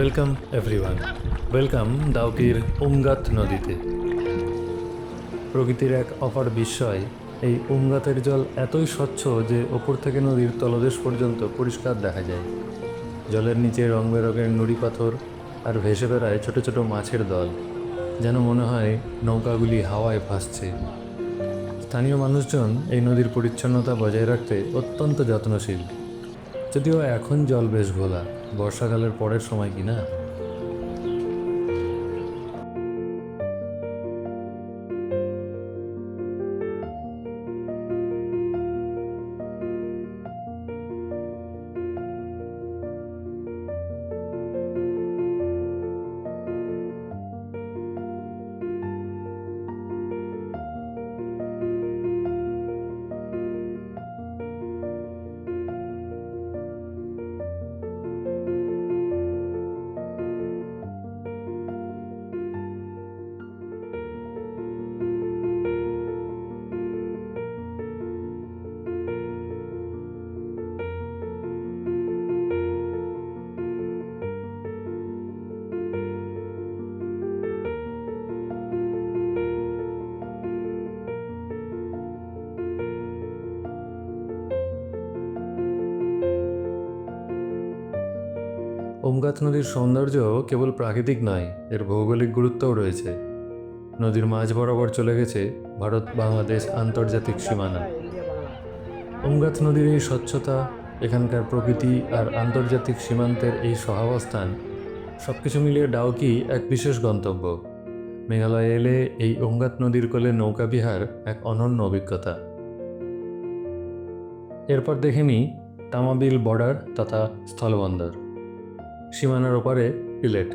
Welcome everyone, welcome দাউকির উমগাত নদীতে। প্রকৃতির এক অপার বিস্ময়। এই উমগাতের জল এতই স্বচ্ছ যে ওপর থেকে নদীর তলদেশ পর্যন্ত পরিষ্কার দেখা যায়। জলের নিচে রং বেরঙের নুড়ি পাথর আর ভেসে বেড়ায় ছোট ছোট মাছের দল, যেন মনে হয় নৌকাগুলি হাওয়ায় ভাসছে। স্থানীয় মানুষজন এই নদীর পরিচ্ছন্নতা বজায় রাখতে অত্যন্ত যত্নশীল, যদিও এখন জল বেশ ঘোলা, বর্ষাকালের পরের সময় কিনা। ওমগাত নদীর সৌন্দর্য কেবল প্রাকৃতিক নয়, এর ভৌগোলিক গুরুত্বও রয়েছে। নদীর মাঝ বরাবর চলে গেছে ভারত বাংলাদেশ আন্তর্জাতিক সীমানা। ওমগাত নদীর এই স্বচ্ছতা, এখানকার প্রকৃতি আর আন্তর্জাতিক সীমান্তের এই সহাবস্থান, সব কিছু মিলিয়ে ডাউকি এক বিশেষ গন্তব্য। মেঘালয়ে এলে এই ওমগাত নদীর কোলে নৌকাবিহার এক অনন্য অভিজ্ঞতা। এরপর দেখে নিই তামাবিল বর্ডার তথা স্থলবন্দর। সীমানার ওপারে সিলেট।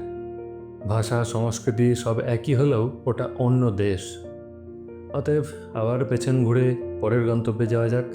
ভাষা সংস্কৃতি সব একই হলেও ওটা অন্য দেশ। অতএব আবার পেছন ঘুরে পরের গন্তব্যে যাওয়া যাক।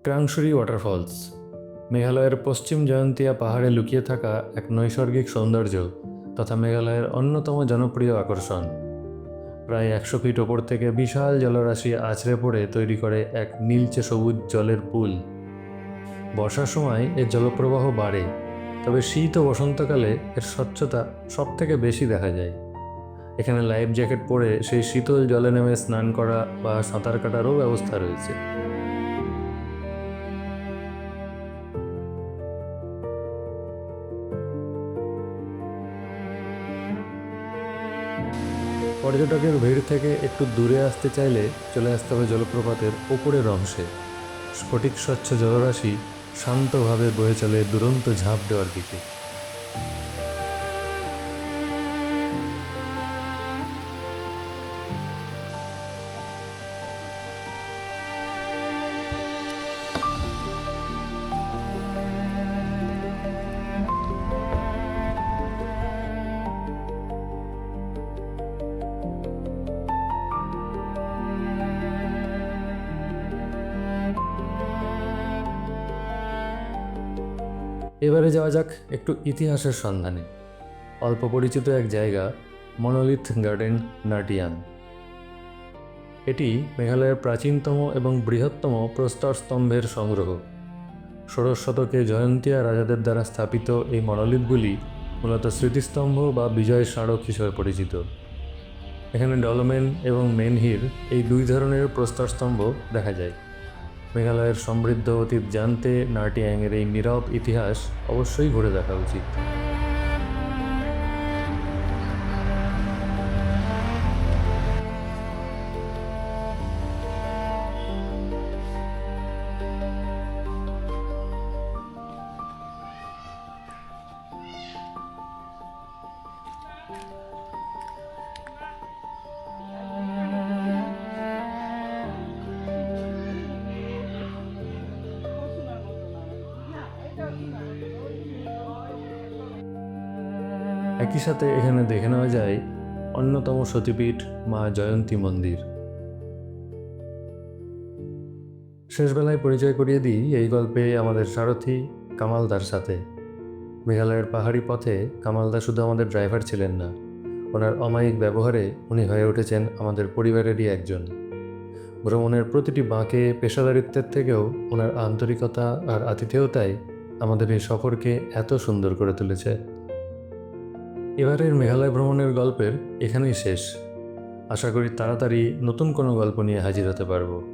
ক্রাংশুরি ওয়াটারফলস মেঘালয়ের পশ্চিম জয়ন্তিয়া পাহাড়ে লুকিয়ে থাকা এক নৈসর্গিক সৌন্দর্য তথা মেঘালয়ের অন্যতম জনপ্রিয় আকর্ষণ। প্রায় 100 ফিট ওপর থেকে বিশাল জলরাশি আছড়ে পড়ে তৈরি করে এক নীলচে সবুজ জলের পুল। বর্ষার সময় এর জলপ্রবাহ বাড়ে, তবে শীত ও বসন্তকালে এর স্বচ্ছতা সব থেকে বেশি দেখা যায়। এখানে লাইফ জ্যাকেট পরে সেই শীতল জলে নেমে স্নান করা বা সাঁতার কাটারও ব্যবস্থা রয়েছে। পর্যটকের ভিড় থেকে একটু দূরে আসতে চাইলে চলে আসতে হবে জলপ্রপাতের ওপরের অংশে। স্ফটিক স্বচ্ছ জলরাশি শান্তভাবে বয়ে চলে দুরন্ত ঝাঁপ দেওয়ার দিকে। এবারে যাওয়া যাক একটু ইতিহাসের সন্ধানে। অল্প পরিচিত এক জায়গা, মনোলিথ গার্ডেন নাটিয়ান। এটি মেঘালয়ের প্রাচীনতম এবং বৃহত্তম প্রস্তরস্তম্ভের সংগ্রহ। 16 শতকে জয়ন্তিয়া রাজাদের দ্বারা স্থাপিত এই মনোলিথগুলি মূলত স্মৃতিস্তম্ভ বা বিজয় স্মারক হিসেবে পরিচিত। এখানে ডলমেন এবং মেনহির এই দুই ধরনের প্রস্তরস্তম্ভ দেখা যায়। মেঘালয়ের সমৃদ্ধ অতীত জানতে নার্টিয়াংয়ের এই নীরব ইতিহাস অবশ্যই ঘুরে দেখা উচিত। একই সাথে এখানে দেখে নেওয়া যায় অন্যতম সতীপীঠ মা জয়ন্তী মন্দির। শেষবেলায় পরিচয় করিয়ে দিই এই গল্পে আমাদের সারথি কামালদার সাথে। মেঘালয়ের পাহাড়ি পথে কামালদা শুধু আমাদের ড্রাইভার ছিলেন না, ওনার অমায়িক ব্যবহারে উনি হয়ে উঠেছেন আমাদের পরিবারেরই একজন। ভ্রমণের প্রতিটি বাঁকে পেশাদারিত্বের থেকেও ওনার আন্তরিকতা আর আতিথেয়তাই আমাদের এই সফরকে এত সুন্দর করে তুলেছে। এবারের মেঘালয় ভ্রমণের গল্পের এখানেই শেষ। আশা করি তাড়াতাড়ি নতুন কোনো গল্প নিয়ে হাজির হতে পারবো।